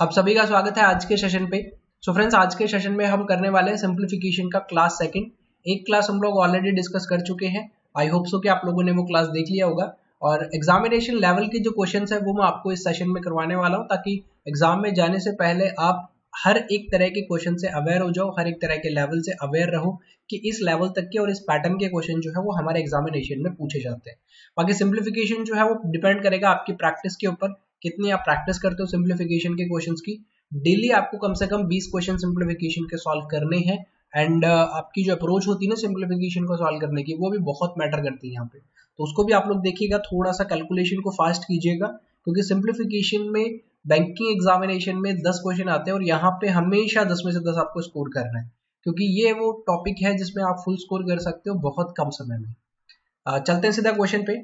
आप सभी का स्वागत है आज के सेशन पे। सो फ्रेंड्स, आज के सेशन में हम करने वाले हैं सिंप्लीफिकेशन का क्लास सेकंड। एक क्लास हम लोग ऑलरेडी डिस्कस कर चुके हैं। आई होप सो कि आप लोगों ने वो क्लास देख लिया होगा। और एग्जामिनेशन लेवल के जो क्वेश्चंस है वो मैं आपको इस सेशन में करवाने वाला हूँ, ताकि एग्जाम में जाने से पहले आप हर एक तरह के क्वेश्चन से अवेयर हो जाओ, हर एक तरह के लेवल से अवेयर रहो कि इस लेवल तक के और इस पैटर्न के क्वेश्चन जो है वो हमारे एग्जामिनेशन में पूछे जाते हैं। बाकी सिंप्लीफिकेशन जो है वो डिपेंड करेगा आपकी प्रैक्टिस के ऊपर, कितनी आप प्रैक्टिस करते हो सिंप्लीफिकेशन के क्वेश्चंस की। डेली आपको कम से कम 20 क्वेश्चन सिंप्लीफिकेशन के सॉल्व करने हैं। एंड आपकी जो अप्रोच होती है ना सिंप्लीफिकेशन को सॉल्व करने की, वो भी बहुत मैटर करती है यहाँ पे। तो उसको भी आप लोग देखिएगा, थोड़ा सा कैलकुलेशन को फास्ट कीजिएगा, क्योंकि सिंप्लीफिकेशन में बैंकिंग एग्जामिनेशन में 10 क्वेश्चन आते हैं और यहाँ पे हमेशा 10 में से 10 आपको स्कोर करना है, क्योंकि ये वो टॉपिक है जिसमें आप फुल स्कोर कर सकते हो बहुत कम समय में। चलते हैं सीधा क्वेश्चन पे।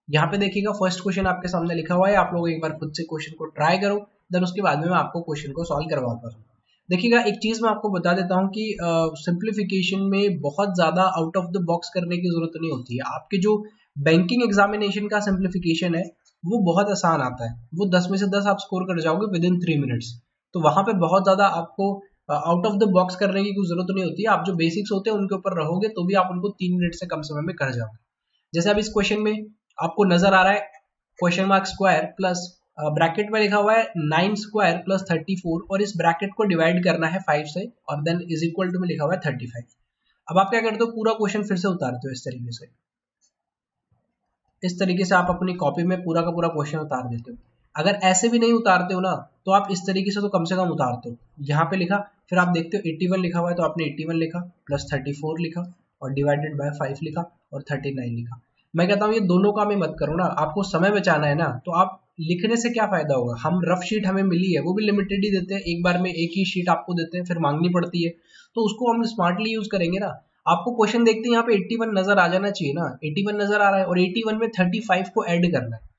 यहाँ पे देखिएगा फर्स्ट क्वेश्चन आपके सामने लिखा हुआ है। आप लोग एक बार खुद से क्वेश्चन को ट्राई करो, देन उसके बाद में मैं आपको क्वेश्चन को सॉल्व करवाता हूँ। देखिएगा, एक चीज मैं आपको बता देता हूँ कि सिंप्लीफिकेशन में बहुत ज्यादा आउट ऑफ द बॉक्स करने की जरूरत नहीं होती है। आपके जो बैंकिंग एग्जामिनेशन का सिंप्लीफिकेशन है वो बहुत आसान आता है, वो 10 में से 10 आप स्कोर कर जाओगे विद इन 3 मिनट्स। तो वहां पे बहुत ज्यादा आपको आउट ऑफ द बॉक्स करने की कोई जरूरत नहीं होती है। आप जो बेसिक्स होते हैं उनके ऊपर रहोगे तो भी आप उनको 3 मिनट से कम समय में कर जाओगे। जैसे अब इस क्वेश्चन में आपको नजर आ रहा है question mark square plus bracket में लिखा हुआ है 9 स्क्वायर प्लस 34, और इस ब्रैकेट को डिवाइड करना है 5 से, और देन इज इक्वल टू में लिखा हुआ है 35। अब आप क्या करते हो, पूरा क्वेश्चन फिर से उतारते हो इस तरीके से आप अपनी कॉपी में पूरा का पूरा क्वेश्चन उतार देते हो। अगर ऐसे भी नहीं उतारते हो ना, तो आप इस तरीके से तो कम से कम उतारते हो। यहाँ पे लिखा, फिर आप देखते हो 81 लिखा हुआ है तो आपने 81 लिखा, प्लस 34 लिखा, और डिवाइडेड बाय 5 लिखा, और 39 लिखा। मैं कहता हूँ ये दोनों काम ही मत करो ना, आपको समय बचाना है ना, तो आप लिखने से क्या फायदा होगा। हम रफ शीट हमें मिली है, वो भी लिमिटेड ही देते हैं, एक बार में एक ही शीट आपको देते हैं, फिर मांगनी पड़ती है, तो उसको हम स्मार्टली यूज करेंगे ना। आपको क्वेश्चन देखते हैं यहाँ पे 81 नजर आ जाना चाहिए ना, 81 नजर आ रहा है, और 81 में 35 को ऐड करना है,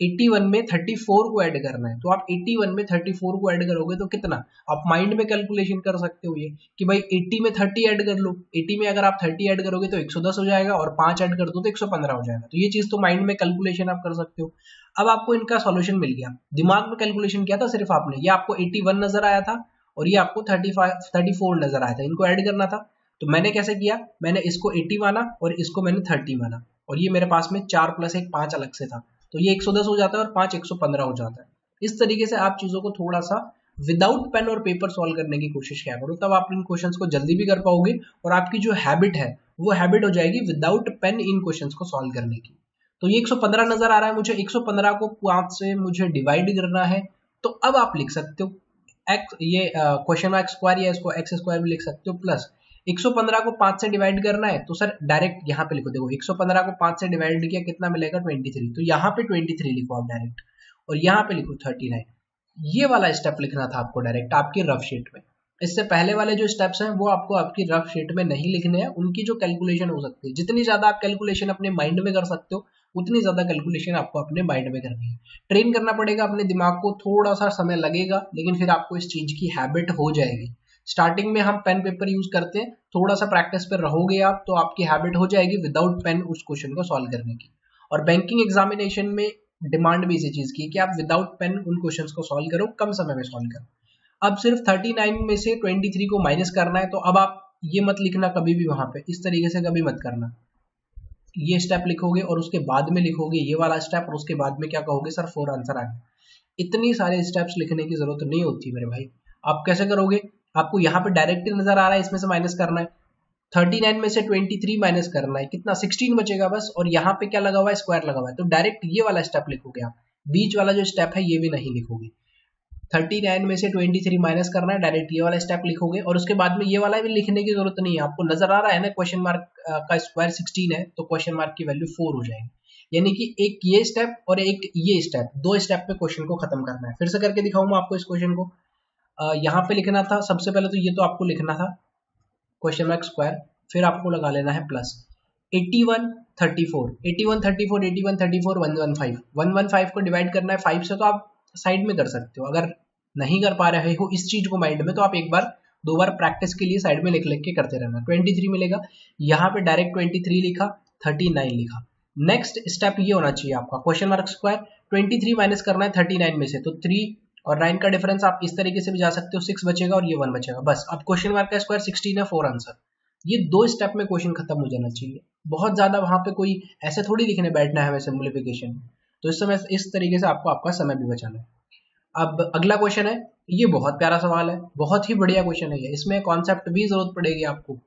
81 में 34 को ऐड करना है। तो आप 81 में 34 को ऐड करोगे तो कितना, आप माइंड में कैलकुलेशन कर सकते हो ये कि भाई 80 में 30 ऐड कर लो। 80 में अगर आप 30 ऐड करोगे तो 110 हो जाएगा, और 5 ऐड कर दो तो 115 हो जाएगा। तो ये चीज तो माइंड में कैलकुलेशन आप कर सकते हो। अब आपको इनका सॉल्यूशन मिल गया, दिमाग में कैलकुलेशन किया था सिर्फ आपने, ये आपको 81 नजर आया था और ये आपको 34 नजर आया था, इनको ऐड करना था। तो मैंने कैसे किया, मैंने इसको 80 माना और इसको मैंने 30 माना, और ये मेरे पास में 4 प्लस 1 5 अलग से था, तो ये 110 हो जाता है और 5 115 हो जाता है। इस तरीके से आप चीजों को थोड़ा सा विदाउट पेन और पेपर सॉल्व करने की कोशिश किया करो, तब आप इन क्वेश्चंस को जल्दी भी कर पाओगे, और आपकी जो हैबिट है वो हैबिट हो जाएगी विदाउट पेन इन क्वेश्चंस को सॉल्व करने की। तो ये 115 नजर आ रहा है मुझे, 115 को 5 से मुझे डिवाइड करना है। तो अब आप लिख सकते हो एक्स, ये क्वेश्चन मार्क स्क्वायर, या इसको एक्स स्क्वायर भी लिख सकते हो, प्लस 115 को 5 से डिवाइड करना है, तो सर डायरेक्ट यहाँ पे लिखो। देखो 115 को 5 से डिवाइड किया कितना मिलेगा, 23। तो यहाँ पे 23 लिखो आप डायरेक्ट, और यहाँ पे लिखो 39। ये वाला स्टेप लिखना था आपको डायरेक्ट आपकी रफ शीट में। इससे पहले वाले जो स्टेप्स हैं वो आपको आपकी रफ शीट में नहीं लिखने हैं, उनकी जो कैलकुलेशन हो सकती है, जितनी ज्यादा आप कैलकुलेशन अपने माइंड में कर सकते हो उतनी ज्यादा कैलकुलेशन आपको अपने माइंड में करनी है। ट्रेन करना पड़ेगा अपने दिमाग को, थोड़ा सा समय लगेगा, लेकिन फिर आपको इस चीज की हैबिट हो जाएगी। स्टार्टिंग में हम पेन पेपर यूज करते हैं, थोड़ा सा प्रैक्टिस पर रहोगे आप तो आपकी हैबिट हो जाएगी विदाउट पेन उस क्वेश्चन को सॉल्व करने की। और बैंकिंग एग्जामिनेशन में डिमांड भी इसी चीज की कि आप विदाउट पेन उन क्वेश्चंस को सॉल्व करो, कम समय में सॉल्व करो। अब सिर्फ 39 में से 23 को माइनस करना है, तो अब आप ये मत लिखना कभी भी वहां पे, इस तरीके से कभी मत करना। ये स्टेप लिखोगे और उसके बाद में लिखोगे ये वाला स्टेप, और उसके बाद में क्या कहोगे, सर 4 आंसर आ गया। इतनी सारे स्टेप्स लिखने की जरूरत नहीं होती मेरे भाई। आप कैसे करोगे, आपको यहाँ पे डायरेक्ट नजर आ रहा है, इसमें से माइनस करना है, 39 में से 23 माइनस करना है, कितना 16 बचेगा बस, और यहाँ पे क्या लगा हुआ है, स्क्वायर लगा हुआ है, तो डायरेक्ट ये वाला स्टेप लिखोगे आप, बीच वाला जो स्टेप है ये भी नहीं लिखोगे। 39 में से 23 माइनस करना है, डायरेक्ट ये वाला स्टेप लिखोगे, और उसके बाद में ये वाला भी लिखने की जरूरत नहीं है। आपको नजर आ रहा है ना क्वेश्चन मार्क का स्क्वायर 16 है, तो क्वेश्चन मार्क की वैल्यू 4 हो जाएगी। यानी कि एक ये स्टेप और एक ये स्टेप, दो स्टेप पे क्वेश्चन को खत्म करना है। फिर से करके दिखाऊंगा आपको इस क्वेश्चन को। यहाँ पे लिखना था सबसे पहले, तो ये तो आपको लिखना था क्वेश्चन मार्क स्क्वायर, फिर आपको लगा लेना है प्लस 81 34, 81 34, 81 34, 115, 115 को डिवाइड करना है 5 से, तो आप साइड में कर सकते हो। अगर नहीं कर पा रहे हो इस चीज को माइंड में, तो आप एक बार दो बार प्रैक्टिस के लिए साइड में लिख लिख के करते रहना। 23 मिलेगा, यहाँ पे डायरेक्ट 23 लिखा, 39 लिखा। नेक्स्ट स्टेप ये होना चाहिए आपका, क्वेश्चन मार्क स्क्वायर 23 माइनस करना है 39 में से, तो 3 और 9 का डिफरेंस आप इस तरीके से भी जा सकते हो, 6 बचेगा और ये 1 बचेगा, बस। अब क्वेश्चन मार्क का स्क्वायर 16 है, 4 आंसर। ये 2 स्टेप में क्वेश्चन खत्म हो जाना चाहिए, बहुत ज्यादा वहां पे कोई ऐसे थोड़ी लिखने बैठना है हमें सिंप्लीफिकेशन में। तो इस समय इस तरीके से आपको आपका समय भी बचाना है। अब अगला क्वेश्चन है, ये बहुत प्यारा सवाल है, बहुत ही बढ़िया क्वेश्चन है ये, इसमें कॉन्सेप्ट भी जरूरत पड़ेगी आपको।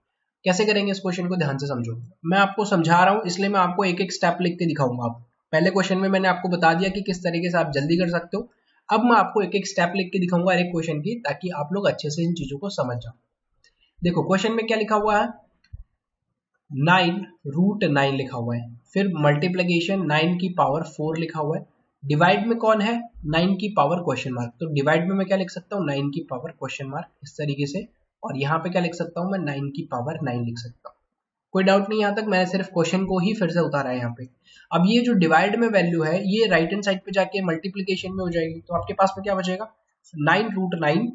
कैसे करेंगे इस क्वेश्चन को, ध्यान से समझो। मैं आपको समझा रहा हूँ इसलिए मैं आपको एक एक स्टेप लिख के दिखाऊंगा। आप पहले क्वेश्चन में मैंने आपको बता दिया कि किस तरीके से आप जल्दी कर सकते हो, अब मैं आपको एक एक स्टेप लिख के दिखाऊंगा हर एक क्वेश्चन की, ताकि आप लोग अच्छे से इन चीजों को समझ जाओ। देखो क्वेश्चन में क्या लिखा हुआ है, 9√9 लिखा हुआ है, फिर मल्टीप्लीकेशन 9 की पावर 4 लिखा हुआ है, डिवाइड में कौन है, 9 की पावर क्वेश्चन मार्क। तो डिवाइड में मैं क्या लिख सकता हूँ, 9 की पावर क्वेश्चन मार्क, इस तरीके से। और यहाँ पे क्या लिख सकता हूँ मैं, 9 की पावर 9 लिख सकता हूँ। कोई डाउट नहीं यहाँ तक, मैंने सिर्फ क्वेश्चन को ही फिर से उतारा है यहाँ पे। अब ये जो डिवाइड में वैल्यू है, ये राइट हैंड साइड पे जाके मल्टीप्लीकेशन में हो जाएगी, तो आपके पास में क्या बचेगा, 9√9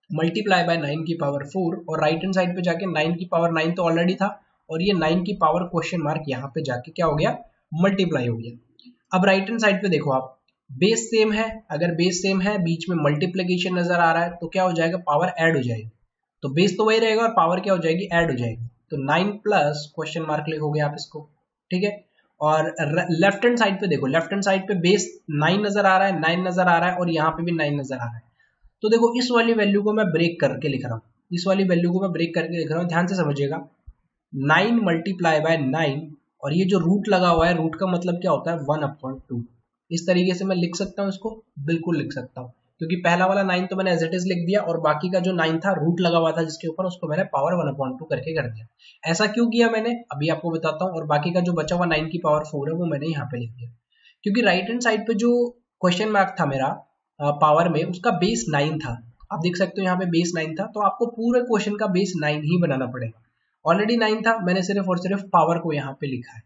मल्टीप्लाई बाय 9 की पावर 4, और राइट हैंड साइड पे जाके 9 की पावर 9 तो ऑलरेडी था, और ये 9 की पावर क्वेश्चन मार्क यहाँ पे जाके क्या हो गया, मल्टीप्लाई हो गया। अब राइट हैंड साइड पे देखो आप, बेस सेम है, अगर बेस सेम है, बीच में मल्टीप्लीकेशन नजर आ रहा है, तो क्या हो जाएगा, पावर ऐड हो जाएगी। तो बेस तो वही रहेगा और पावर क्या हो जाएगी, ऐड हो जाएगी। तो 9 प्लस क्वेश्चन मार्क लिखोगे आप इसको, ठीक है। और लेफ्ट हैंड साइड पे देखो, लेफ्ट हैंड साइड पे बेस 9 नजर आ रहा है, 9 नजर आ रहा है, और यहाँ पे भी 9 नजर आ रहा है। तो देखो इस वाली वैल्यू को मैं ब्रेक करके लिख रहा हूँ, इस वाली वैल्यू को मैं ब्रेक करके लिख रहा हूँ, ध्यान से समझिएगा। 9 मल्टीप्लाई बाय 9, और ये जो रूट लगा हुआ है, रूट का मतलब क्या होता है, 1/2। इस तरीके से मैं लिख सकता हूँ इसको, बिल्कुल लिख सकता हूँ, क्योंकि पहला वाला 9 तो मैंने एज इट इज लिख दिया, और बाकी का जो 9 था रूट लगा हुआ था जिसके ऊपर, उसको मैंने पावर 1/2 करके कर दिया। ऐसा क्यों किया मैंने, अभी आपको बताता हूँ। और बाकी का जो बचा हुआ 9 की पावर 4 है, वो मैंने यहाँ पे लिख दिया, क्योंकि राइट हैंड साइड पे जो क्वेश्चन मार्क था मेरा पावर में, उसका बेस 9 था। आप देख सकते हो यहाँ पे बेस 9 था, तो आपको पूरे क्वेश्चन का बेस 9 ही बनाना पड़ेगा। ऑलरेडी 9 था, मैंने सिर्फ और सिर्फ पावर को यहाँ पे लिखा है।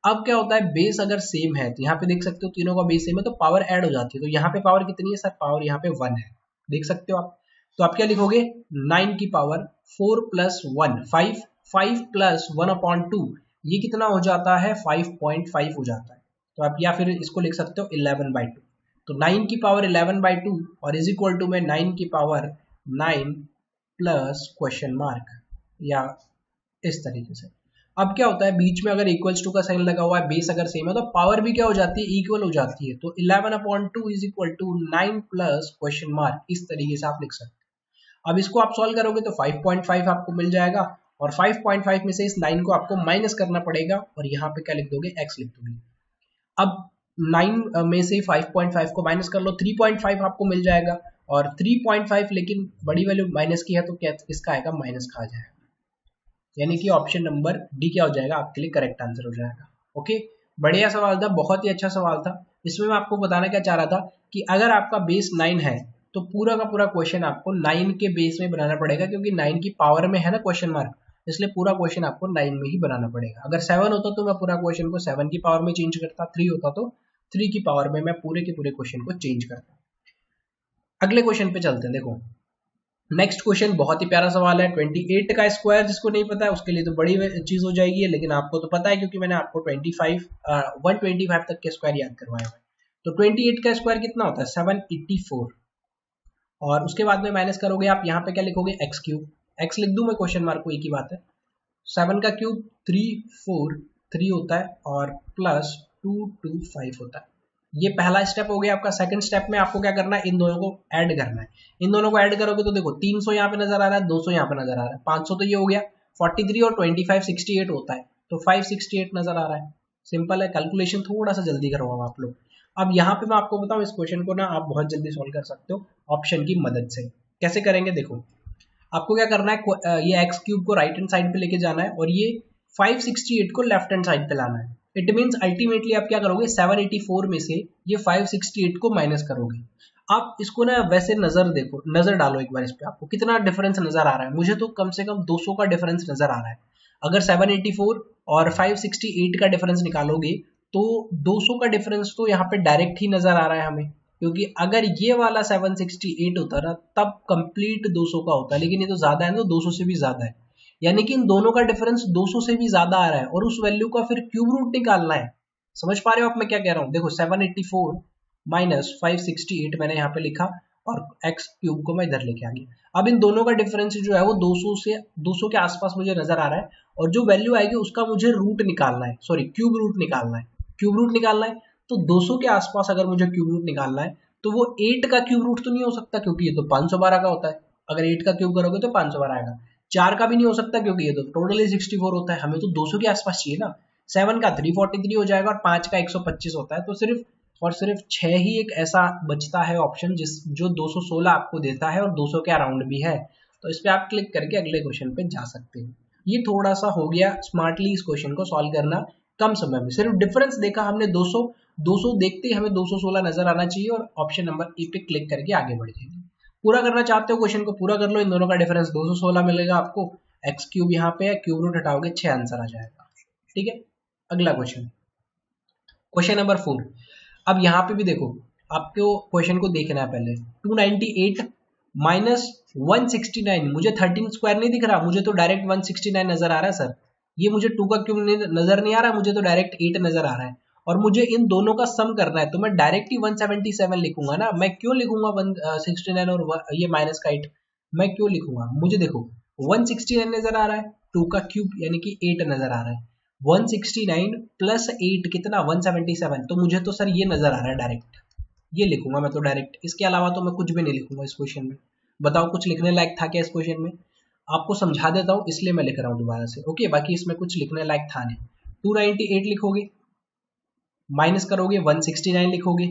अब क्या होता है, बेस अगर सेम है, तो यहाँ पे देख सकते हो तीनों का बेस सेम है, तो पावर ऐड हो जाती है। तो यहाँ पे पावर कितनी है सर, पावर यहाँ पे 1 है, देख सकते हो आप। तो आप क्या लिखोगे, 9 की पावर 4 प्लस 1 5, 5 प्लस 1/2, ये कितना हो जाता है, 5.5 हो जाता है। तो आप या फिर इसको लिख सकते हो 11/2। तो 9 की पावर 11/2 और इज इक्वल टू में 9 की पावर 9 प्लस क्वेश्चन मार्क, या इस तरीके से। अब क्या होता है, बीच में अगर इक्वल्स टू का साइन लगा हुआ है, बेस अगर सेम है, तो पावर भी क्या हो जाती है, इक्वल हो जाती है। तो 11/2 is equal to 9 plus question mark, इस तरीके से आप लिख सकते हैं। अब इसको आप सॉल्व करोगे तो 5.5 आपको मिल जाएगा, और 5.5 में से इस 9 को आपको माइनस करना पड़ेगा, और यहाँ पे क्या लिख दोगे, x लिख दोगे। अब 9 में से 5.5 को माइनस कर लो, 3.5 आपको मिल जाएगा, और 3.5 लेकिन बड़ी वैल्यू माइनस की है, तो क्या इसका आएगा, माइनस का आ जाएगा, यानी कि ऑप्शन नंबर डी क्या हो जाएगा आपके लिए करेक्ट आंसर हो जाएगा। ओके, बढ़िया सवाल था, बहुत ही अच्छा सवाल था। इसमें मैं आपको बताना क्या चाह रहा था कि अगर आपका बेस 9 है, तो पूरा का पूरा क्वेश्चन आपको 9 के बेस में बनाना पड़ेगा, क्योंकि 9 की पावर में है ना क्वेश्चन मार्क, इसलिए पूरा क्वेश्चन आपको 9 में ही बनाना पड़ेगा। अगर 7 होता तो मैं पूरा क्वेश्चन को 7 की पावर में चेंज करता, 3 होता तो 3 की पावर में मैं पूरे के पूरे क्वेश्चन को चेंज करता। अगले क्वेश्चन पे चलते हैं। देखो नेक्स्ट क्वेश्चन बहुत ही प्यारा सवाल है, 28 का स्क्वायर, जिसको नहीं पता है उसके लिए तो बड़ी चीज हो जाएगी, लेकिन आपको तो पता है क्योंकि मैंने आपको 125 तक के स्क्वायर याद करवाया है। तो 28 का स्क्वायर कितना होता है, 784, और उसके बाद में माइनस करोगे आप, यहाँ पे क्या लिखोगे, एक्स क्यूब। एक्स लिख दूं मैं, क्वेश्चन मार्क को, एक ही बात है। 7 का क्यूब 343 होता है, और प्लस 225 होता है। ये पहला स्टेप हो गया आपका। सेकंड स्टेप में आपको क्या करना है, इन दोनों को ऐड करना है। इन दोनों को ऐड करोगे तो देखो 300 यहाँ पे नजर आ रहा है, 200 यहाँ पे नजर आ रहा है, 500 तो ये हो गया, 43 और 25 68 होता है, तो 568 नजर आ रहा है। सिंपल है, कैलकुलेशन थोड़ा सा जल्दी करवाओ आप लोग। अब यहाँ पे मैं आपको बताऊं, इस क्वेश्चन को ना आप बहुत जल्दी सॉल्व कर सकते हो ऑप्शन की मदद से। कैसे करेंगे, देखो आपको क्या करना है, ये एक्स क्यूब को राइट हैंड साइड पे लेके जाना है, और ये 568 को लेफ्ट हैंड साइड पे लाना है। इट मीन्स अल्टीमेटली आप क्या करोगे, 784 में से ये 568 को माइनस करोगे। आप इसको ना वैसे नजर देखो, नजर डालो एक बार इस पे, आपको कितना डिफरेंस नजर आ रहा है। मुझे तो कम से कम 200 का डिफरेंस नजर आ रहा है। अगर 784 और 568 का डिफरेंस निकालोगे तो 200 का डिफरेंस तो यहाँ पे डायरेक्ट ही नजर आ रहा है हमें, क्योंकि अगर ये वाला 768 होता ना तब कंप्लीट 200 का होता, लेकिन ये तो ज्यादा है ना, 200 से भी ज्यादा है, यानी कि इन दोनों का डिफरेंस 200 से भी ज्यादा आ रहा है, और उस वैल्यू का फिर क्यूब रूट निकालना है। समझ पा रहे हो आप मैं क्या कह रहा हूँ, देखो 784 माइनस 568 मैंने यहाँ पे लिखा और एक्स क्यूब को मैं इधर लेके आ गया। अब इन दोनों का डिफरेंस जो है वो 200 के आसपास मुझे नजर आ रहा है, और जो वैल्यू आएगी उसका मुझे रूट निकालना है, सॉरी क्यूब रूट निकालना है। क्यूब रूट निकालना है तो 200 के आसपास अगर मुझे क्यूब रूट निकालना है तो वो 8 का क्यूब रूट तो नहीं हो सकता क्योंकि ये तो 512 का होता है, अगर 8 का क्यूब करोगे तो 512 आएगा। 4 का भी नहीं हो सकता क्योंकि ये तो टोटली 64 होता है, हमें तो 200 के आसपास चाहिए ना। 7 का 343 हो जाएगा और 5 का 125 होता है, तो सिर्फ और सिर्फ 6 ही एक ऐसा बचता है ऑप्शन जो 216 आपको देता है और 200 के अराउंड भी है। तो इस पर आप क्लिक करके अगले क्वेश्चन पे जा सकते हैं। ये थोड़ा सा हो गया स्मार्टली इस क्वेश्चन को सॉल्व करना कम समय में। सिर्फ डिफरेंस देखा हमने 200 देखते ही हमें 216 नजर आना चाहिए और ऑप्शन नंबर ए पे क्लिक करके आगे बढ़ जाएंगे। पूरा करना चाहते हो क्वेश्चन को पूरा कर लो, इन दोनों का डिफरेंस 216 मिलेगा आपको, एक्स क्यूब यहाँ पे है, क्यूब रूट हटाओगे 6 आंसर आ जाएगा। ठीक है, अगला क्वेश्चन, क्वेश्चन नंबर 4। अब यहाँ पे भी देखो, आपको क्वेश्चन को देखना है पहले। 298 माइनस 169, मुझे 13 स्क्वायर नहीं दिख रहा, मुझे तो डायरेक्ट 169 नजर आ रहा है सर। ये मुझे 2 का क्यूब नजर नहीं आ रहा, मुझे तो डायरेक्ट 8 नजर आ रहा है, और मुझे इन दोनों का सम करना है, तो मैं डायरेक्ट ही 177 लिखूंगा ना। मैं क्यों लिखूंगा 169 और ये माइनस का 8, मैं क्यों लिखूंगा? मुझे देखो 169 नजर आ रहा है, 2 का क्यूब यानी कि 8 नजर आ रहा है, 169 प्लस 8 कितना 177, तो मुझे तो सर ये नजर आ रहा है डायरेक्ट, ये लिखूंगा मैं तो डायरेक्ट। इसके अलावा तो मैं कुछ भी नहीं लिखूंगा इस क्वेश्चन में। बताओ कुछ लिखने लायक था क्या इस क्वेश्चन में? आपको समझा देता हूँ इसलिए मैं लिख रहा हूँ दोबारा से। ओके, बाकी इसमें कुछ लिखने लायक था नहीं। 298 लिखोगे, माइनस करोगे 169 लिखोगे,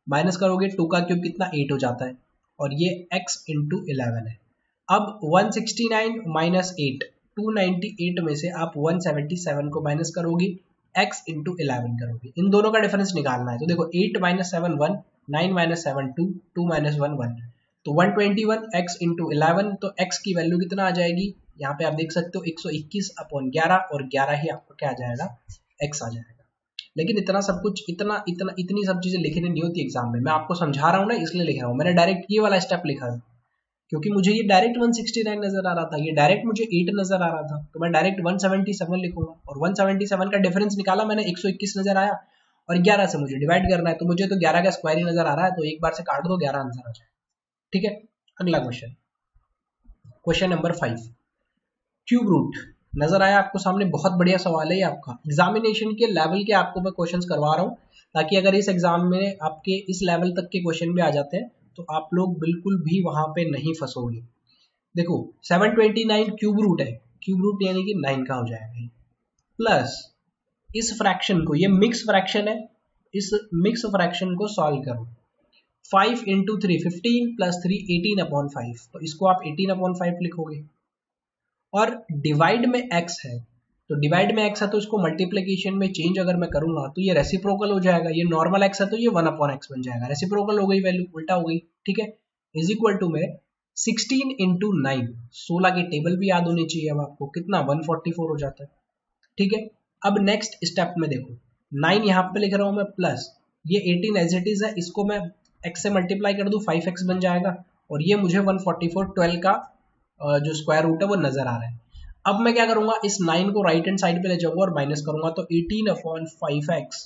माइनस करोगे 2 का क्यूब कितना 8 हो जाता है, और ये x इंटू 11 है। अब 169 माइनस 8, 298 में से आप 177 को माइनस करोगे, x इंटू 11 करोगे, इन दोनों का डिफरेंस निकालना है। तो देखो 8 माइनस 7 1, 9 माइनस 7 2, 2 माइनस 1 1, तो 121 x इंटू 11, तो x की वैल्यू कितना आ जाएगी? यहाँ पे आप देख सकते हो 121 अपॉन 11, और 11 ही आपका क्या आ जाएगा? x आ जाएगा। लेकिन इतना सब कुछ इतनी सब चीजें लिखनी नहीं होती एग्जाम में, मैं आपको समझा रहा हूँ ना इसलिए लिख रहा हूँ। मैंने डायरेक्ट ये वाला स्टेप लिखा था क्योंकि मुझे ये डायरेक्ट 169 नजर आ रहा था, ये डायरेक्ट मुझे 8 नजर आ रहा था, तो मैं डायरेक्ट 177 लिखूंगा, और 177 का डिफरेंस निकाला मैंने, 121 नजर आया और 11 से मुझे डिवाइड करना है, तो मुझे तो 11 का स्क्वायर ही नजर आ रहा है, तो एक बार से काट दो 11 आंसर आ जाए। ठीक है, अगला question, question number 5। Cube root नजर आया आपको सामने? बहुत बढ़िया सवाल है ये, आपका एग्जामिनेशन के लेवल के आपको मैं क्वेश्चंस करवा रहा हूँ, ताकि अगर इस एग्जाम में आपके इस लेवल तक के क्वेश्चन भी आ जाते हैं तो आप लोग बिल्कुल भी वहां पे नहीं फंसोगे। देखो 729 क्यूब रूट है, क्यूब रूट यानी कि 9 का हो जाएगा, प्लस इस फ्रैक्शन को, ये मिक्स फ्रैक्शन है, इस मिक्स फ्रैक्शन को सॉल्व करो। 5 इंटू 3 15 प्लस 3 18 अपॉन 5, तो इसको आप 18 अपॉन 5 लिखोगे, और डिवाइड में x है, तो डिवाइड में x है तो इसको मल्टीप्लिकेशन में चेंज अगर मैं करूंगा तो ये रेसिप्रोकल हो जाएगा, ये नॉर्मल x है तो ये 1 अपॉन x बन जाएगा, रेसिप्रोकल हो गई, वैल्यू उल्टा हो गई। ठीक है, इज इक्वल टू में 16 इंटू 9, 16 की टेबल भी याद होनी चाहिए अब आपको, कितना 144 हो जाता है। ठीक है, अब नेक्स्ट स्टेप में देखो 9 यहाँ पे लिख रहा हूँ मैं, प्लस ये 18 एज इट इज है, इसको मैं x से मल्टीप्लाई कर दूं 5x बन जाएगा, और ये मुझे 144 12 का जो स्क्वायर रूट है वो नजर आ रहा है। अब मैं क्या करूंगा, इस 9 को राइट हैंड साइड पे ले जाऊंगा और माइनस करूंगा, तो 18 upon 5x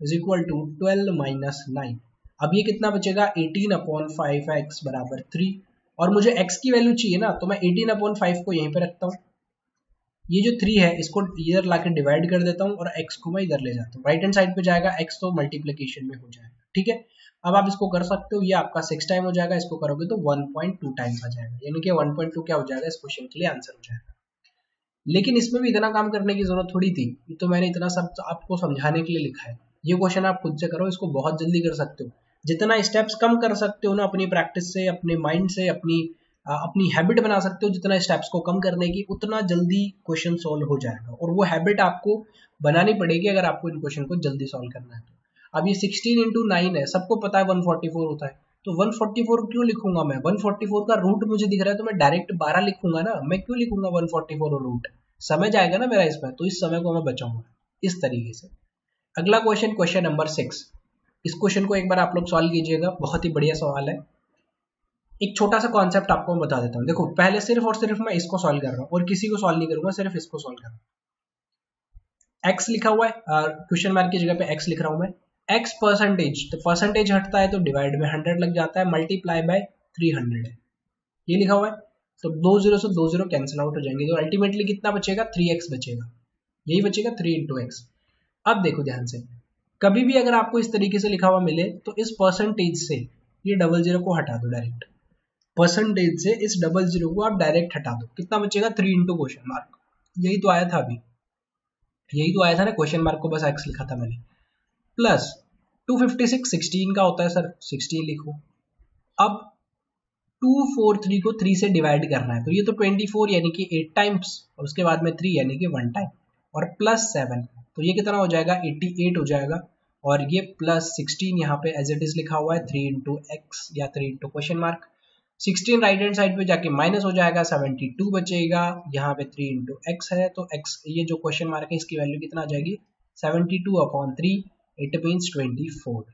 is equal to 12 minus 9। अब ये कितना बचेगा? 18 अपॉन 5x बराबर 3, और मुझे x की वैल्यू चाहिए ना, तो मैं 18 अपॉन 5 को यहीं पे रखता हूँ, ये जो 3 है इसको इधर लाके डिवाइड कर देता हूँ और x को मैं इधर ले जाता हूँ, राइट हैंड साइड पे जाएगा, x तो मल्टीप्लिकेशन में हो जाएगा। ठीक है, अब आप इसको कर सकते हो, ये आपका 6 टाइम हो जाएगा, इसको करोगे तो 1.2 टाइम्स आ जाएगा, यानी कि 1.2 क्या हो जाएगा इस क्वेश्चन के लिए आंसर हो जाएगा। लेकिन इसमें भी इतना काम करने की जरूरत थोड़ी थी, ये तो मैंने इतना सब आपको समझाने के लिए लिखा है। ये क्वेश्चन आप खुद से करो, इसको बहुत जल्दी कर सकते हो, जितना स्टेप्स कम कर सकते हो ना अपनी प्रैक्टिस से, अपने माइंड से, अपनी हैबिट बना सकते हो, जितना स्टेप्स को कम करने की उतना जल्दी क्वेश्चन सॉल्व हो जाएगा, और वो हैबिट आपको बनानी पड़ेगी अगर आपको इन क्वेश्चन को जल्दी सॉल्व करना है तो। अब ये 16 इंटू 9 है, सबको पता है 144 होता है, तो 144 क्यों लिखूंगा मैं? 144 का रूट मुझे दिख रहा है तो मैं डायरेक्ट 12 लिखूंगा ना, मैं क्यों लिखूंगा 144 और रूट? समय जाएगा ना मेरा इसमें, तो इस समय को मैं बचाऊंगा इस तरीके से। अगला क्वेश्चन, क्वेश्चन नंबर 6। इस क्वेश्चन को एक बार आप लोग सॉल्व कीजिएगा, बहुत ही बढ़िया सवाल है। एक छोटा सा कॉन्सेप्ट आपको मैं बता देता हूँ। देखो पहले सिर्फ और सिर्फ मैं इसको सॉल्व कर रहा हूँ और किसी को सॉल्व नहीं करूंगा, सिर्फ इसको सॉल्व कर रहा हूँ। एक्स लिखा हुआ है, क्वेश्चन मार्क की जगह पे एक्स लिख रहा हूं मैं, x परसेंटेज, तो परसेंटेज हटता है तो डिवाइड में 100 लग जाता है, मल्टीप्लाई बाय 300 है, ये लिखा हुआ है। तो 2 0 से 2 0 कैंसिल आउट हो जाएंगे, तो अल्टीमेटली कितना बचेगा, 3x बचेगा, यही बचेगा 3 इंटू एक्स। अब देखो ध्यान से, कभी भी अगर आपको इस तरीके से लिखा हुआ मिले तो इस परसेंटेज से ये डबल जीरो को हटा दो डायरेक्ट, परसेंटेज से इस डबल जीरो को आप डायरेक्ट हटा दो, कितना बचेगा 3 इंटू क्वेश्चन मार्क, यही तो आया था अभी, यही तो आया था ना, क्वेश्चन मार्क को बस x लिखा था मैंने, प्लस 256 16 का होता है सर, 16 लिखो। अब 243 को 3 से डिवाइड करना है, तो ये तो 24 यानी कि 8 टाइम्स, और उसके बाद में 3 यानी कि 1 टाइम, और प्लस 7, तो ये कितना हो जाएगा 88 हो जाएगा, और ये प्लस 16 यहाँ पे एज इट इज लिखा हुआ है 3 इंटू एक्स या 3 into question mark, 16 right hand side पे जाके माइनस हो जाएगा, 72 बचेगा, यहाँ पे 3 इंटू एक्स है, तो एक्स ये जो क्वेश्चन मार्क है इसकी वैल्यू कितना आ जाएगी 72/3, it means 24।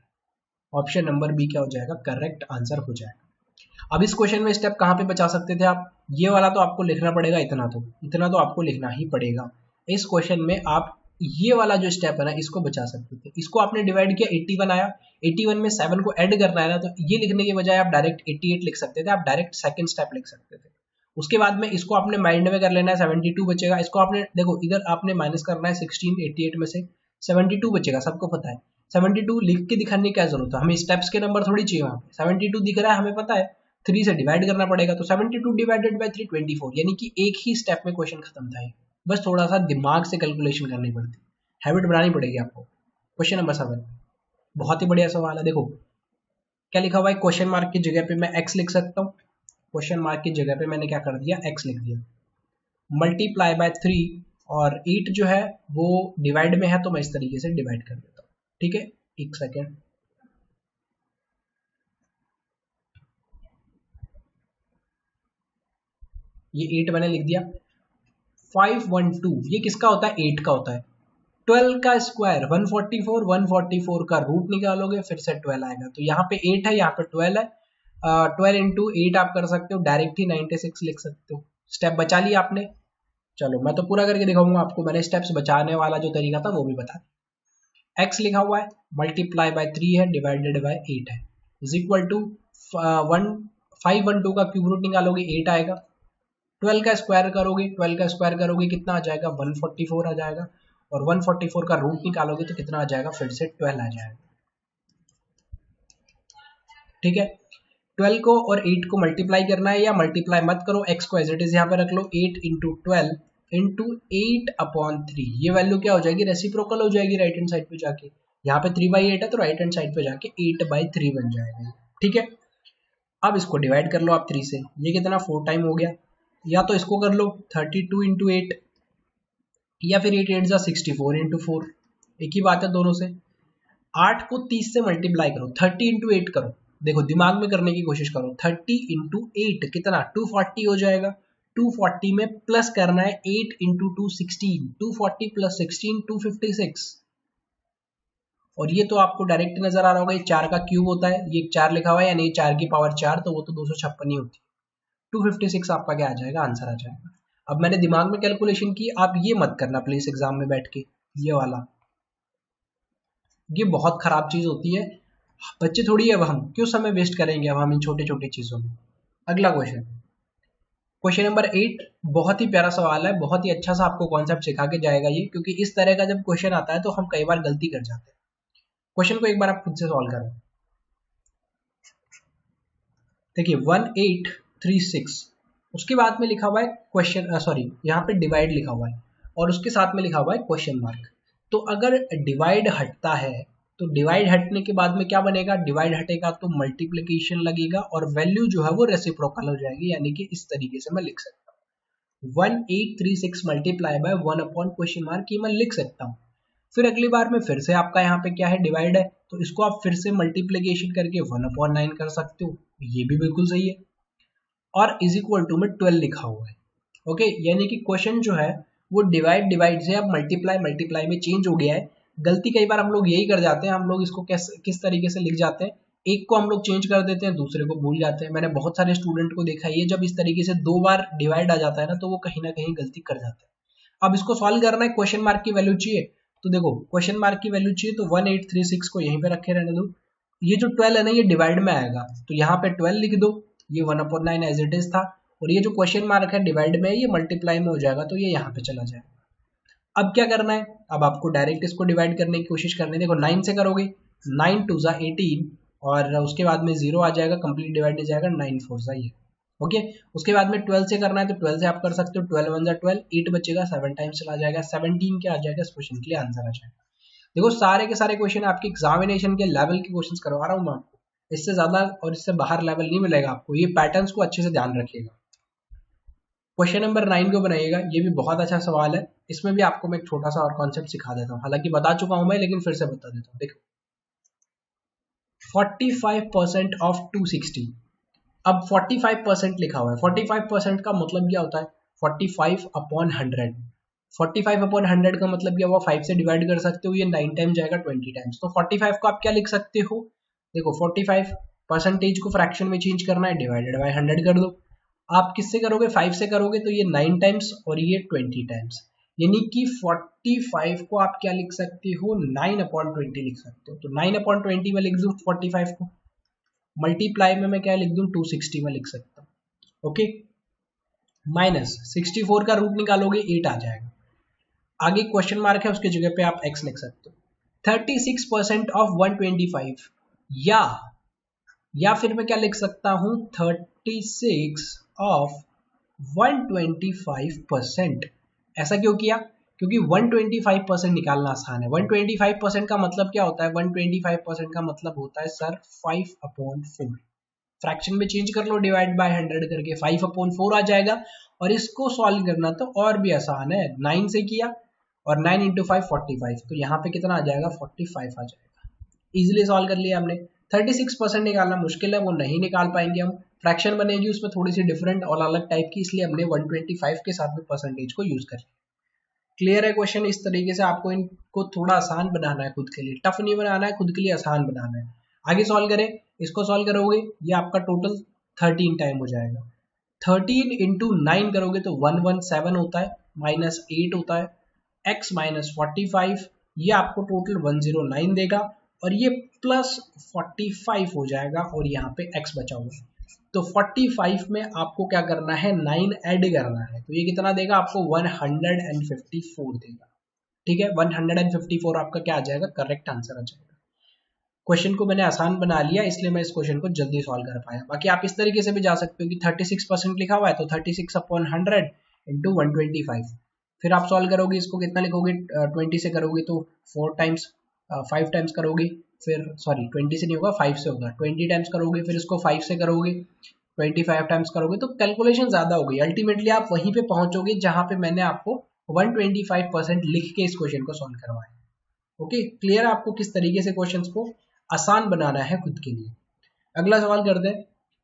Option number B क्या हो जाएगा, करेक्ट आंसर हो जाएगा। अब इस क्वेश्चन में स्टेप कहाँ पे बचा सकते थे आप, ये वाला तो आपको लिखना पड़ेगा, इतना तो आपको लिखना ही पड़ेगा। इस क्वेश्चन में आप ये वाला जो स्टेप है ना इसको बचा सकते थे, इसको आपने डिवाइड किया 81 आया, 81 में 7 को ऐड करना है ना, तो ये लिखने के बजाय आप डायरेक्ट 88 लिख सकते थे, आप डायरेक्ट सेकंड स्टेप लिख सकते थे। उसके बाद में इसको आपने माइंड में कर लेना है, 72 बचेगा, इसको आपने देखो इधर आपने माइनस करना है 16 88 में से 72 बचेगा, सबको पता है 72 लिख के दिखाने की क्या जरूरत है, हमें स्टेप्स के नंबर थोड़ी चाहिए वहां पे, 72 दिख रहा है हमें पता है, 3 से डिवाइड करना पड़ेगा, तो 72 डिवाइडेड बाय 3 24, यानी कि एक ही स्टेप में क्वेश्चन खत्म था, बस थोड़ा सा दिमाग से कैलकुलेशन करनी पड़ती, हैबिट बनानी पड़ेगी आपको। क्वेश्चन नंबर 7 बहुत ही बढ़िया सवाल है, देखो क्या लिखा हुआ है, क्वेश्चन मार्क की जगह पे मैं x लिख सकता हूँ, क्वेश्चन मार्क की जगह पे मैंने क्या कर दिया x लिख दिया, मल्टीप्लाई बाय 3, और 8 जो है वो डिवाइड में है तो मैं इस तरीके से डिवाइड कर देता हूँ, ठीक है, एक सेकेंड, ये 8 मैंने लिख दिया, 512 ये किसका होता है, 8 का होता है, 12 का स्क्वायर 144, 144 का रूट निकालोगे फिर से 12 आएगा, तो यहाँ पे 8 है, यहाँ पे 12 है, 12 इंटू 8 आप कर सकते हो, डायरेक्ट ही 96 लिख सकते हो, स्टेप बचा लिया आपने। चलो मैं तो पूरा करके दिखाऊंगा आपको, मैंने स्टेप्स बचाने वाला जो तरीका था वो भी बता दिया। x लिखा हुआ है, मल्टीप्लाई बाय 3 है, डिवाइडेड बाय 8 है, इज इक्वल टू 512 का क्यूब रूट निकालोगे 8 आएगा, 12 का स्क्वायर करोगे, 12 का स्क्वायर करोगे कितना आ जाएगा 144 आ जाएगा, और 144 का रूट निकालोगे तो कितना आ जाएगा, फिर से 12 आ जाएगा, ठीक है। 12 को और 8 को मल्टीप्लाई करना है, या मल्टीप्लाई मत करो, x को एज इट इज यहाँ पे रख लो, 8 इंटू 12 इंटू 8/3, ये वैल्यू क्या हो जाएगी, रेसिप्रोकल हो जाएगी राइट हैंड साइड पे जाके, यहाँ पे 3/8 है तो राइट हैंड साइड पे जाके 8/3 बन जाएगा, ठीक है। अब इसको डिवाइड कर लो आप 3 से, ये कितना 4 टाइम हो गया, या तो इसको कर लो 32 इंटू 8, या फिर 8 8 64 इंटू 4, एक ही बात है दोनों से। 8 को 30 से मल्टीप्लाई करो, 30 इंटू 8 करो, देखो दिमाग में करने की कोशिश करो, 30 इंटू 8 कितना 240 हो जाएगा, 240 में प्लस करना है 8 इंटू 2 16, 240 प्लस 16 256, और ये तो आपको डायरेक्ट नजर आ रहा होगा, ये 4 का क्यूब होता है, ये 4 लिखा हुआ है यानी 4 की पावर 4, तो वो तो 256 ही होती है, 256 आपका क्या आ जाएगा, आंसर आ जाएगा। अब मैंने दिमाग में कैलकुलेशन की, आप ये मत करना प्लीज एग्जाम में बैठ के, ये वाला ये बहुत खराब चीज होती है, बच्चे थोड़ी है, अब हम क्यों समय वेस्ट करेंगे अब हम इन छोटी छोटी चीजों में। अगला क्वेश्चन, क्वेश्चन नंबर 8, बहुत ही प्यारा सवाल है, बहुत ही अच्छा सा आपको कॉन्सेप्ट सिखा के जाएगा ये, क्योंकि इस तरह का जब क्वेश्चन आता है तो हम कई बार गलती कर जाते हैं। क्वेश्चन को एक बार आप खुद से सॉल्व करें, देखिए 1836, उसके बाद में लिखा हुआ है क्वेश्चन, सॉरी यहाँ पे डिवाइड लिखा हुआ है और उसके साथ में लिखा हुआ है क्वेश्चन मार्क, तो अगर डिवाइड हटता है तो डिवाइड हटने के बाद में क्या बनेगा, डिवाइड हटेगा तो मल्टीप्लिकेशन लगेगा और वैल्यू जो है वो रेसिप्रोकल हो जाएगी, यानी कि इस तरीके से मैं लिख सकता हूँ 1836 multiply by 1 upon question mark, ये मैं लिख सकता हूँ। फिर अगली बार में फिर से आपका यहाँ पे क्या है, डिवाइड है, तो इसको आप फिर से मल्टीप्लिकेशन करके 1/9 कर सकते हो, ये भी बिल्कुल सही है, और इज इक्वल टू में 12 लिखा हुआ है, ओके, यानी कि क्वेश्चन जो है वो डिवाइड से अब मल्टीप्लाई में चेंज हो गया है। गलती कई बार हम लोग यही कर जाते हैं, हम लोग इसको किस तरीके से लिख जाते हैं, एक को हम लोग चेंज कर देते हैं, दूसरे को भूल जाते हैं। मैंने बहुत सारे स्टूडेंट को देखा है, ये जब इस तरीके से 2 बार डिवाइड आ जाता है ना तो वो कहीं ना कहीं गलती कर जाते हैं। अब इसको सॉल्व करना है, क्वेश्चन मार्क की वैल्यू चाहिए, तो देखो क्वेश्चन मार्क की वैल्यू चाहिए तो 1836 को यहीं पे रखे रहने दो। ये जो 12 है ना ये डिवाइड में आएगा, तो यहाँ पे 12 लिख दो, ये 1/9 एज इट इज था, और ये जो क्वेश्चन मार्क है डिवाइड में है ये मल्टीप्लाई में हो जाएगा, तो ये यहाँ पे चला जाएगा। अब क्या करना है, अब आपको डायरेक्ट इसको डिवाइड करने की कोशिश करनी है। देखो 9 से करोगे, 9 2 ज़ा 18 और उसके बाद में 0 आ जाएगा, कंप्लीट डिवाइड नहीं जाएगा, 9 4 ज़ा ये। ओके, उसके बाद में 12 से करना है तो 12 से आप कर सकते हो, 12 1 ज़ा 12, 8 बचेगा, 7 टाइम्स चला जाएगा, 17 क्या आ जाएगा इस क्वेश्चन के लिए आंसर आ जाएगा। देखो सारे के सारे क्वेश्चन आपके एग्जामिनेशन के लेवल के क्वेश्चंस करवा रहा हूँ मैं आपको, इससे ज्यादा और इससे बाहर लेवल नहीं मिलेगा आपको, ये पैटर्न्स को अच्छे से ध्यान रखिएगा। क्वेश्चन नंबर 9 को बनाइएगा, ये भी बहुत अच्छा सवाल है, इसमें भी आपको मैं एक छोटा सा और कॉन्सेप्ट सिखा देता हूँ, हालांकि बता चुका हूं मैं लेकिन फिर से बता देता हूँ। देखो 45% ऑफ 260, अब 45% लिखा हुआ है, 45% का मतलब क्या होता है, 45/100, 45/100 का मतलब क्या हुआ, 5 से डिवाइड कर सकते हो, ये 9 टाइम जाएगा 20 टाइम्स, तो 45 को आप क्या लिख सकते हो, देखो 45 परसेंटेज को फ्रैक्शन में चेंज करना है, डिवाइडेड बाय 100 कर दो। आप किससे करोगे, 5 से करोगे तो ये 9 टाइम्स और ये 20 टाइम्स, यानी कि 45 को आप क्या लिख सकते हो, 9/20 लिख सकते हो। तो 9/20 में लिख दूं 45 को, मल्टीप्लाई में मैं क्या लिख दूं 260 में लिख सकता हूँ। ओके, माइनस 64 का रूट निकालोगे 8 आ जाएगा, आगे क्वेश्चन मार्क है उसकी जगह पे आप x लिख सकते हो। 36% ऑफ 125, या फिर मैं क्या लिख सकता हूं 36 ऑफ 125%। ऐसा क्यों किया, क्योंकि 125% निकालना आसान है। 125% का मतलब क्या होता है, 125% का मतलब होता है सर 5/4, फ्रैक्शन में चेंज कर लो, डिवाइड बाय 100 करके 5/4 आ जाएगा। और इसको सॉल्व करना तो और भी आसान है, 9 से किया और 9 इंटू 5 45, तो यहाँ पे कितना आ जाएगा 45 आ जाएगा, इजिली सॉल्व कर लिया हमने। 36% निकालना मुश्किल है, वो नहीं निकाल पाएंगे हम, फ्रैक्शन बनेगी उसमें थोड़ी सी डिफरेंट और अलग टाइप की, इसलिए हमने 125 के साथ में परसेंटेज को यूज कर लिया। क्लियर है क्वेश्चन, इस तरीके से आपको इनको थोड़ा आसान बनाना है खुद के लिए, टफ नहीं बनाना है, खुद के लिए आसान बनाना है। आगे सॉल्व करें, इसको सॉल्व करोगे ये आपका टोटल 13 टाइम हो जाएगा, 13 इंटू 9 करोगे तो 117 होता है, माइनस 8 होता है, x माइनस 45, ये आपको टोटल 109 देगा, और ये प्लस 45 हो जाएगा, और यहाँ पे x बचा हुआ है। तो 45 में आपको क्या करना है, 9 ऐड करना है, तो ये कितना देगा आपको 154 देगा। ठीक है, 154 आपका क्या आ जाएगा, करेक्ट आंसर आ जाएगा। क्वेश्चन को मैंने आसान बना लिया, इसलिए मैं इस क्वेश्चन को जल्दी सॉल्व कर पाया। बाकी आप इस तरीके से भी जा सकते हो कि 36% लिखा हुआ है तो 36/100 इंटू 125, फिर आप सॉल्व करोगे, इसको कितना लिखोगे, 20 से करोगे तो 4 टाइम्स, 5 टाइम्स करोगे, फिर सॉरी 20 से नहीं होगा 5 से होगा, 20 टाइम्स करोगे, फिर इसको 5 से करोगे, 25 टाइम्स करोगे, तो कैलकुलेशन ज्यादा होगी, अल्टीमेटली आप वहीं पे पहुंचोगे जहां पे मैंने आपको 125% लिख के इस क्वेश्चन को सॉल्व करवाया। ओके, क्लियर है आपको किस तरीके से क्वेश्चंस को आसान बनाना है खुद के लिए। अगला सवाल करते हैं,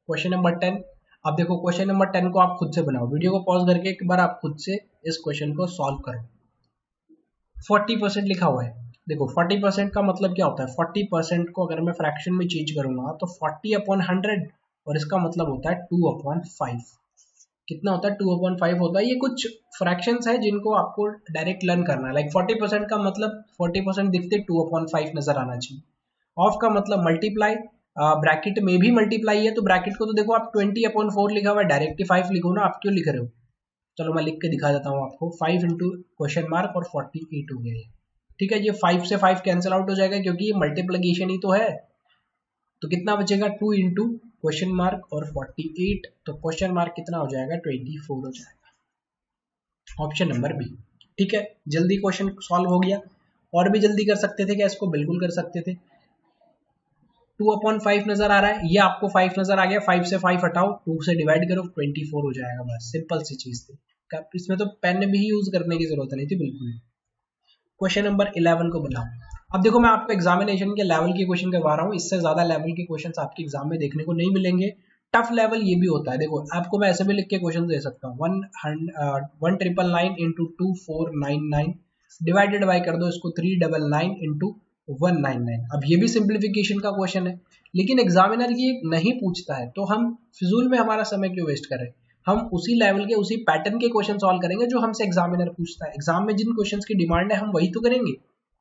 क्वेश्चन नंबर 10। अब देखो क्वेश्चन नंबर 10 को आप खुद से बनाओ, वीडियो को पॉज करके एक बार आप खुद से इस क्वेश्चन को सॉल्व करो। 40% लिखा हुआ है, देखो 40% का मतलब क्या होता है, 40% को अगर मैं फ्रैक्शन में चेंज करूंगा तो 40/100, और इसका मतलब होता है 2/5। कितना होता है, 2/5 होता है। ये कुछ फ्रैक्शंस है जिनको आपको डायरेक्ट लर्न करना है, लाइक 40% का मतलब 40% दिखते 2/5 नजर आना चाहिए। ऑफ का मतलब मल्टीप्लाई, ब्रैकेट में भी मल्टीप्लाई है, तो ब्रैकेट को तो देखो आप 20/4 लिखा हुआ है, डायरेक्ट 5 लिखो ना, आप क्यों लिख रहे हो। चलो मैं लिख के दिखा देता हूँ आपको, 5 इंटू क्वेश्चन मार्क और 48 हो गया। ठीक है, ये 5 से 5 कैंसिल आउट हो जाएगा क्योंकि ये मल्टीप्लीकेशन ही तो है, तो कितना बचेगा 2 इंटू क्वेश्चन मार्क और 48, तो क्वेश्चन मार्क कितना हो जाएगा 24 हो जाएगा, ऑप्शन नंबर बी। ठीक है, जल्दी क्वेश्चन सॉल्व हो गया, और भी जल्दी कर सकते थे क्या इसको, बिल्कुल कर सकते थे। 2/5 नजर आ रहा है, ये आपको 5 नजर आ गया, 5 से 5 हटाओ, 2 से डिवाइड करो, 24 हो जाएगा, बस सिंपल सी चीज थी, इसमें तो पेन भी यूज करने की जरूरत नहीं थी बिल्कुल। क्वेश्चन नंबर 11 को बनाओ। अब देखो मैं आपको एग्जामिनेशन के लेवल के क्वेश्चन करवा रहा हूँ, इससे ज्यादा लेवल के क्वेश्चन आपके एग्जाम में देखने को नहीं मिलेंगे। टफ लेवल ये भी होता है, देखो आपको मैं ऐसे भी लिख के क्वेश्चन दे सकता हूँ, 1,999 इंटू 2499 डिवाइडेड बाई कर दो इसको 399 इंटू 199। अब ये भी सिंप्लीफिकेशन का क्वेश्चन है, लेकिन एग्जामिनर ये नहीं पूछता है, तो हम फिजूल में हमारा समय क्यों वेस्ट करें, हम उसी लेवल के उसी पैटर्न के क्वेश्चन सॉल्व करेंगे जो हमसे एग्जामिनर पूछता है। एग्जाम में जिन क्वेश्चंस की डिमांड है हम वही तो करेंगे,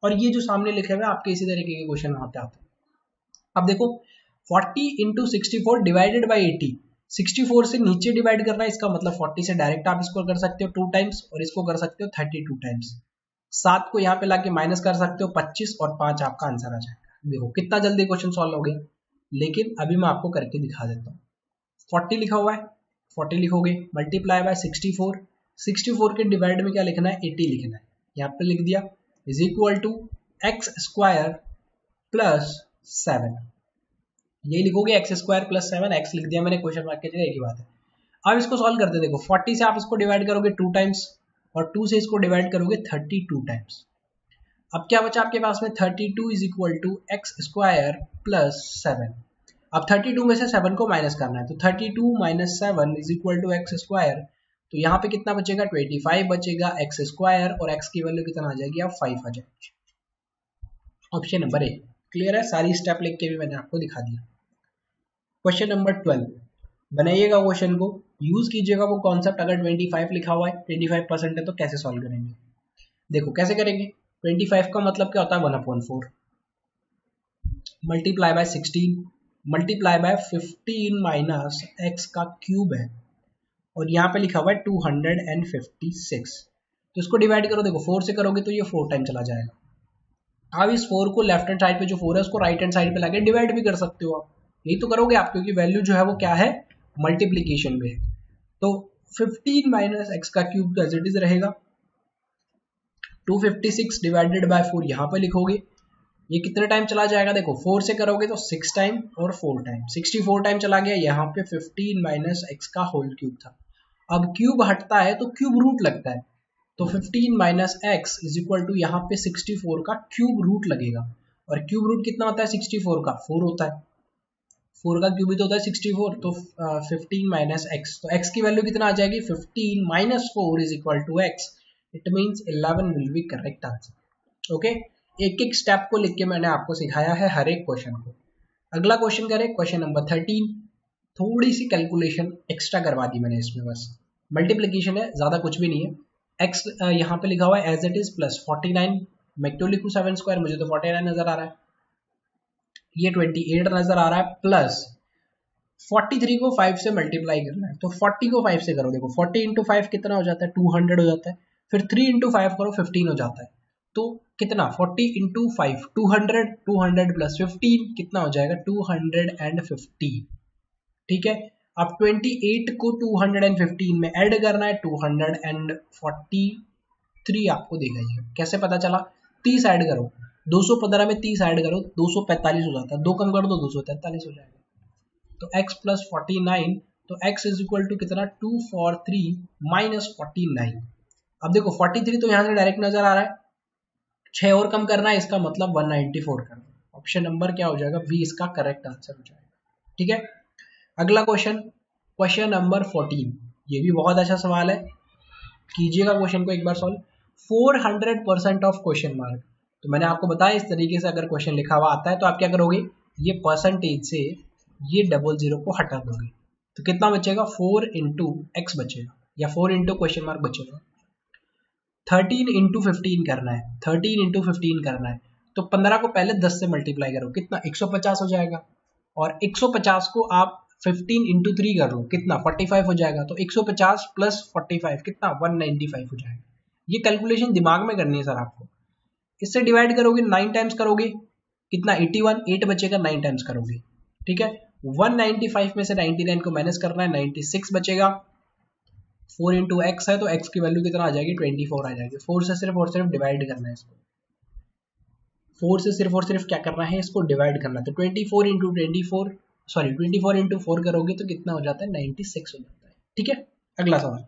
और ये जो सामने लिखे हुए आपके इसी तरीके के क्वेश्चन आते आते। अब देखो 40 इंटू 64 डिवाइडेड बाई 80, 64 से नीचे डिवाइड करना है, इसका मतलब 40 से डायरेक्ट आप इसको कर सकते हो 2 टाइम्स और इसको कर सकते हो 32 टाइम्स। 7 को यहाँ पे लाके माइनस कर सकते हो 25 और 5 आपका आंसर आ जाएगा। देखो कितना जल्दी क्वेश्चन सॉल्व हो गया, लेकिन अभी मैं आपको करके दिखा देता हूँ। 40 लिखा हुआ है, 40 लिखोगे मल्टीप्लाई बाय 64, 64 के डिवाइड में क्या लिखना है 80 लिखना है, यहाँ पे लिख दिया is equal to x square plus 7, ये लिखोगे एक्स स्क्वायर प्लस 7, एक्स लिख दिया मैंने क्वेश्चन मार्क की जगह, एक ही बात है। अब इसको सॉल्व करते देखो 40 से आप इसको डिवाइड करोगे 2 टाइम्स और 2 से इसको डिवाइड करोगे 32 टाइम्स। अब क्या बचा आपके पास में 32 is equal to x square plus 7। अब 32 में से 7 को माइनस करना है, तो 32 minus 7 is equal to x square, तो यहाँ पे कितना बचेगा 25 बचेगा एक्स स्क्वायर और एक्स की वैल्यू कितना आ जाएगी, अब 5 आ जाएगी। ऑप्शन नंबर ए क्लियर है, सारी स्टेप लिख के भी मैंने आपको दिखा दिया। क्वेश्चन नंबर 12 बनाइएगा, क्वेश्चन को यूज कीजिएगा वो कॉन्सेप्ट। अगर 25 लिखा हुआ है 25% है तो कैसे सॉल्व करेंगे, देखो कैसे करेंगे। 25 का मतलब क्या होता है 1/4 multiply by 16 multiply by 15 minus x का क्यूब है और यहाँ पे लिखा हुआ है 256, तो इसको डिवाइड करो, देखो 4 से करोगे तो ये 4 टाइम चला जाएगा। अब इस 4 को लेफ्ट हैंड साइड पे जो 4 है उसको राइट हैंड साइड पे लाके डिवाइड भी कर सकते हो आप, यही तो करोगे आप, क्योंकि वैल्यू जो है वो क्या है मल्टीप्लीकेशन में है। तो 15 माइनस एक्स का क्यूब तो एज इट इज रहेगा, 256 डिवाइडेड बाय 4 यहाँ पे लिखोगे, ये कितने टाइम चला जाएगा, देखो 4 से करोगे तो 6 टाइम और 4 टाइम 64 टाइम चला गया, यहाँ पे 15 माइनस एक्स का होल क्यूब था। अब क्यूब हटता है तो क्यूब रूट लगता है, तो 15 minus x is equal to यहाँ पे 64 का क्यूब रूट लगेगा, और क्यूब रूट कितना होता है 64 का 4 होता है, 4 का क्यूब ही तो होता है 64, तो 15 माइनस एक्स, तो एक्स की वैल्यू कितना आ जाएगी 15 minus 4 is equal to x, it means 11 will be correct answer. Okay, एक एक स्टेप को लिख के मैंने आपको सिखाया है हर एक क्वेश्चन को। अगला क्वेश्चन करें, क्वेश्चन नंबर 13। थोड़ी सी कैलकुलेशन एक्स्ट्रा करवा दी मैंने इसमें, बस मल्टीप्लीकेशन है, ज्यादा कुछ भी नहीं है। एक्स यहाँ पे लिखा हुआ है एज इट इज प्लस 49, मैं क्यों लिखूं 7 स्क्वायर, मुझे तो 49 नजर आ रहा है, ये 28 नजर आ रहा है, प्लस 43 को 5 से मल्टीप्लाई करना है, तो 40 को 5 से करो, देखो 40 इंटू 5 कितना हो जाता है 200 हो जाता है, फिर 3 इंटू 5 करो 15 हो जाता है, तो कितना 40 इंटू 5 200, 200 प्लस 15 कितना हो जाएगा 250, ठीक है। अब 28 को 215 में ऐड करना है, 243 आपको देगा, ये कैसे पता चला, 30 ऐड करो, 215 में 30 ऐड करो 245 हो जाता है, 2 कम कर दो 243 हो जाएगा, तो x प्लस 49, तो x इज इक्वल टू कितना 243 माइनस 49। अब देखो 43 तो यहाँ से डायरेक्ट नजर आ रहा है, 6 और कम करना है, इसका मतलब 194 करना है, ऑप्शन नंबर क्या हो जाएगा बी इसका करेक्ट आंसर हो जाएगा, ठीक है। अगला क्वेश्चन, क्वेश्चन नंबर 14, ये भी बहुत अच्छा सवाल है, कीजिएगा क्वेश्चन को एक बार सॉल्व। 400% ऑफ क्वेश्चन मार्क, तो मैंने आपको बताया इस तरीके से अगर क्वेश्चन लिखा हुआ आता है तो आप क्या करोगे, ये परसेंटेज से ये 00 को हटा दोगे, तो कितना बचेगा 4 इंटू एक्स बचेगा, या 4 इंटू क्वेश्चन मार्क बचेगा। 13 इंटू 15 करना है, 13 इंटू 15 करना है, तो 15 को पहले 10 से मल्टीप्लाई करो, कितना 150 हो जाएगा, और 150 को आप 15 इंटू 3 कर लो, कितना 45 हो जाएगा, तो 150 प्लस 45 कितना 195 हो जाएगा। ये कैलकुलेशन दिमाग में करनी है सर आपको। इससे डिवाइड करोगे 9 टाइम्स करोगे, कितना 81, 8 बचेगा 9 टाइम्स करोगे, ठीक है। 195 में से 99 को माइनस करना है, 96 बचेगा, 4 इंटू एक्स है तो एक्स की वैल्यू कितना आ जाएगी 24 आ जाएगी। 4 से सिर्फ और सिर्फ डिवाइड करना है इसको, 4 से सिर्फ और सिर्फ क्या करना है इसको डिवाइड करना है, तो 24 इंटू 24 सॉरी 24 इंटू 4 करोगे तो कितना हो जाता है 96 हो जाता है, ठीक है। अगला सवाल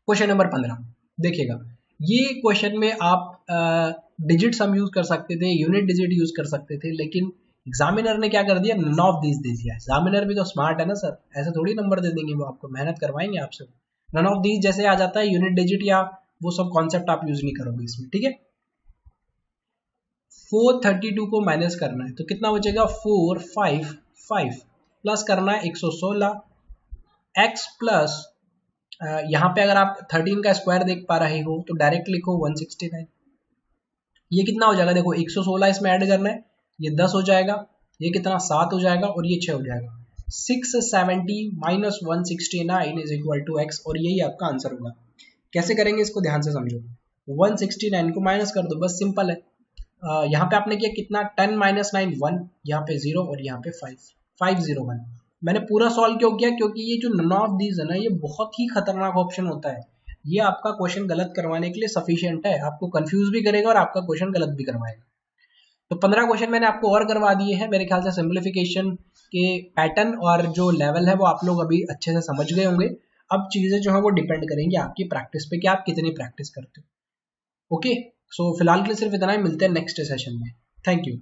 क्वेश्चन नंबर 15 देखिएगा, ये क्वेश्चन में आप डिजिट सम यूज कर सकते थे, यूनिट डिजिट यूज कर सकते थे, लेकिन एग्जामिनर ने क्या कर दिया नन ऑफ दिस दे दिया। एग्जामिनर भी तो स्मार्ट है ना सर, ऐसे थोड़ी नंबर दे देंगे वो आपको, मेहनत करवाएंगे आपसे। नन ऑफ दिस जैसे आ जाता है यूनिट डिजिट या वो सब कॉन्सेप्ट आप यूज नहीं करोगे इसमें, ठीक है। 432 को माइनस करना है तो कितना बचेगा 455 प्लस करना है 116 x प्लस यहाँ पे अगर आप 13 का स्क्वायर देख पा रहे हो तो डायरेक्ट लिखो 169, ये कितना हो जाएगा, देखो 116 इसमें ऐड करना है, ये 10 हो जाएगा, ये कितना 7 हो जाएगा और ये 6 हो जाएगा। 670 minus 169 is equal to x, और यही आपका आंसर होगा। कैसे करेंगे इसको ध्यान से समझो। 169 को माइनस कर दो, बस सिंपल है। यहाँ पे आपने किया कितना, 10 माइनस 9 1, यहाँ पे 0 और यहाँ पे 5, 501। मैंने पूरा सॉल्व क्यों किया, क्योंकि ये जो नन ऑफ दीज है ना, ये बहुत ही खतरनाक ऑप्शन होता है। ये आपका क्वेश्चन गलत करवाने के लिए सफिशिएंट है, आपको कंफ्यूज भी करेगा और आपका क्वेश्चन गलत भी करवाएगा। तो 15 क्वेश्चन मैंने आपको और करवा दिए हैं। मेरे ख्याल से सिंप्लीफिकेशन के पैटर्न और जो लेवल है वो आप लोग अभी अच्छे से समझ गए होंगे। अब चीजें जो है वो डिपेंड करेंगी आपकी प्रैक्टिस पे कि आप कितनी प्रैक्टिस करते हो। ओके, सो फिलहाल के लिए सिर्फ इतना ही, मिलते हैं नेक्स्ट सेशन में। Thank you.